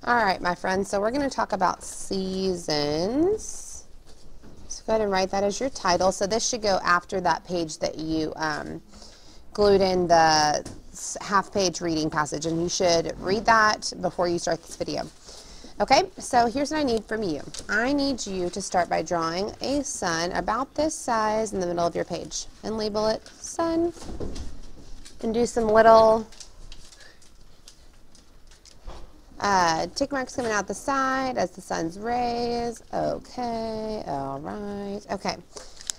All right, my friends, so we're going to talk about seasons. So go ahead and write that as your title. So this should go after that page that you glued in the half-page reading passage, and you should read that before you start this video. Okay, so here's what I need from you. I need you to start by drawing a sun about this size in the middle of your page and label it sun, and do some little tick marks coming out the side as the sun's rays. Okay, all right. Okay,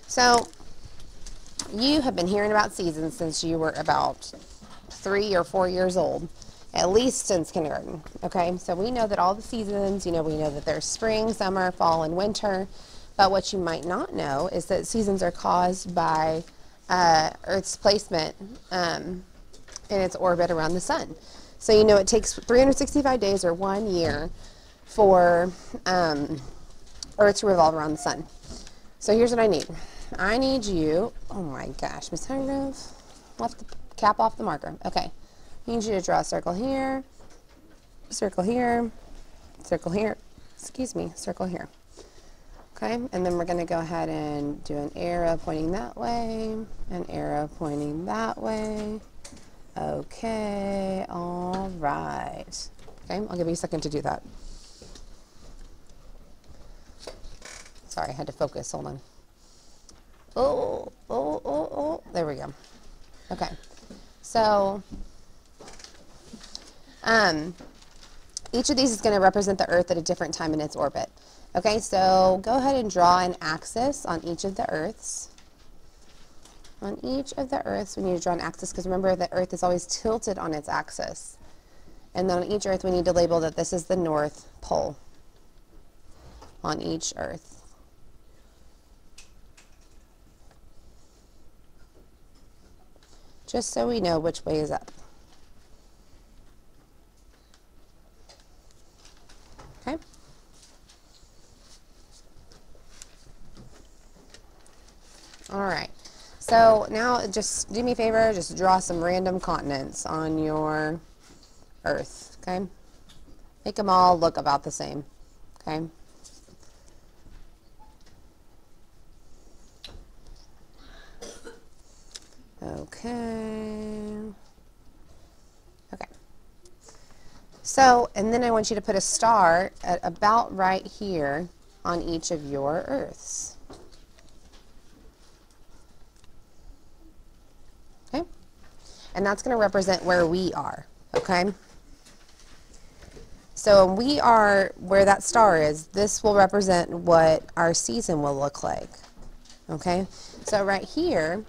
so you have been hearing about seasons since you were about 3 or 4 years old, at least since kindergarten. Okay, so we know that all the seasons, we know that there's spring, summer, fall, and winter. But what you might not know is that seasons are caused by Earth's placement in its orbit around the sun. So it takes 365 days or 1 year for Earth to revolve around the sun. So here's what I need. I need you, oh my gosh, Miss Hargrove left the cap off the marker. Okay, I need you to draw a circle here, circle here, circle here, circle here. Okay, and then we're going to go ahead and do an arrow pointing that way, an arrow pointing that way. Okay, all right. Okay, I'll give you a second to do that. Sorry, I had to focus. Hold on. Oh. There we go. Okay. So, each of these is going to represent the Earth at a different time in its orbit. Okay, so go ahead and draw an axis on each of the Earths. On each of the Earths, we need to draw an axis, because remember that Earth is always tilted on its axis. And then on each Earth, we need to label that this is the North Pole on each Earth. Just so we know which way is up. Okay? All right. So now just do me a favor, just draw some random continents on your Earth, okay? Make them all look about the same, okay? Okay. So, and then I want you to put a star at about right here on each of your Earths. Okay? And that's going to represent where we are, okay? So we are where that star is. This will represent what our season will look like, okay? So right here,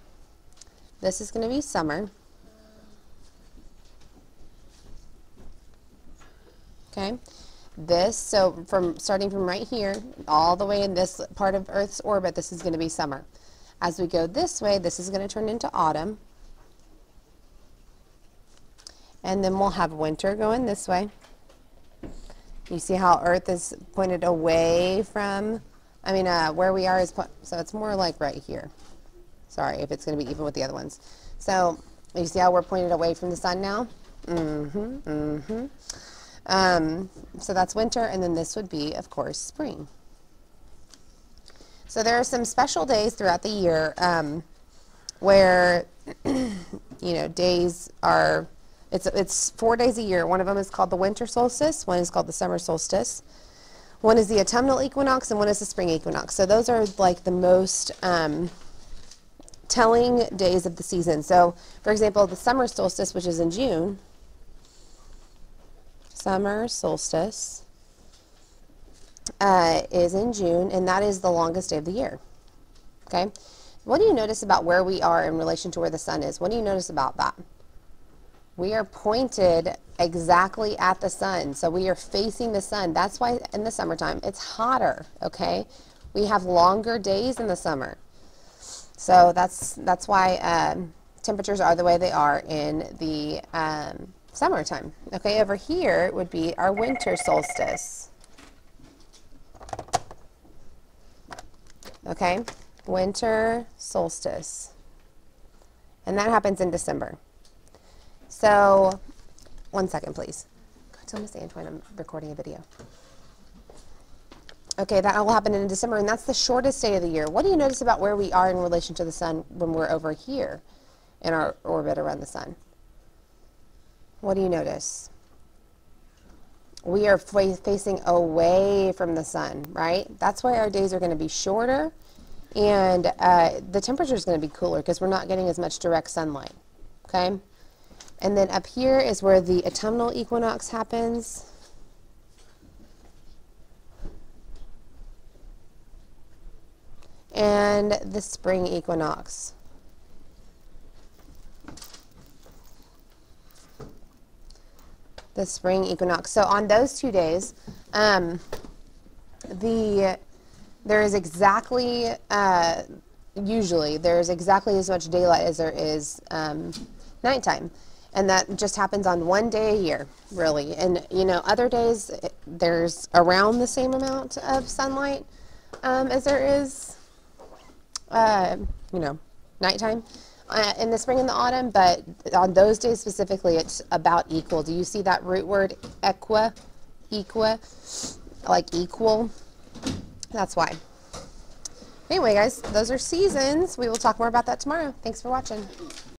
this is going to be summer. Okay, so starting from right here, all the way in this part of Earth's orbit, this is going to be summer. As we go this way, this is going to turn into autumn. And then we'll have winter going this way. You see how Earth is pointed away from, where we are is, so it's more like right here. Sorry if it's going to be even with the other ones. So you see how we're pointed away from the sun now? So that's winter, and then this would be, of course, spring. So there are some special days throughout the year where, days are, it's 4 days a year. One of them is called the winter solstice, one is called the summer solstice, one is the autumnal equinox, and one is the spring equinox. So those are like the most telling days of the season. So, for example, the summer solstice, which is in June, summer solstice is in June, and that is the longest day of the year. Okay? What do you notice about where we are in relation to where the sun is? What do you notice about that? We are pointed exactly at the sun, so we are facing the sun. That's why in the summertime it's hotter, okay? We have longer days in the summer. So that's why temperatures are the way they are in the summertime. Okay, over here would be our winter solstice. Okay, winter solstice. And that happens in December. So, one second, please. God Tell Miss Antoine I'm recording a video. Okay, that will happen in December, and that's the shortest day of the year. What do you notice about where we are in relation to the sun when we're over here in our orbit around the sun? What do you notice? We are facing away from the sun, right? That's why our days are going to be shorter, and the temperature is going to be cooler because we're not getting as much direct sunlight, okay? And then up here is where the autumnal equinox happens. And the spring equinox. The spring equinox. So on those 2 days, there is exactly, usually, there's exactly as much daylight as there is nighttime. And that just happens on 1 day a year, really. And, you know, other days, there's around the same amount of sunlight as there is, you know, nighttime in the spring and the autumn, but on those days specifically, it's about equal. Do you see that root word, equa, like equal? That's why. Anyway, guys, those are seasons. We will talk more about that tomorrow. Thanks for watching.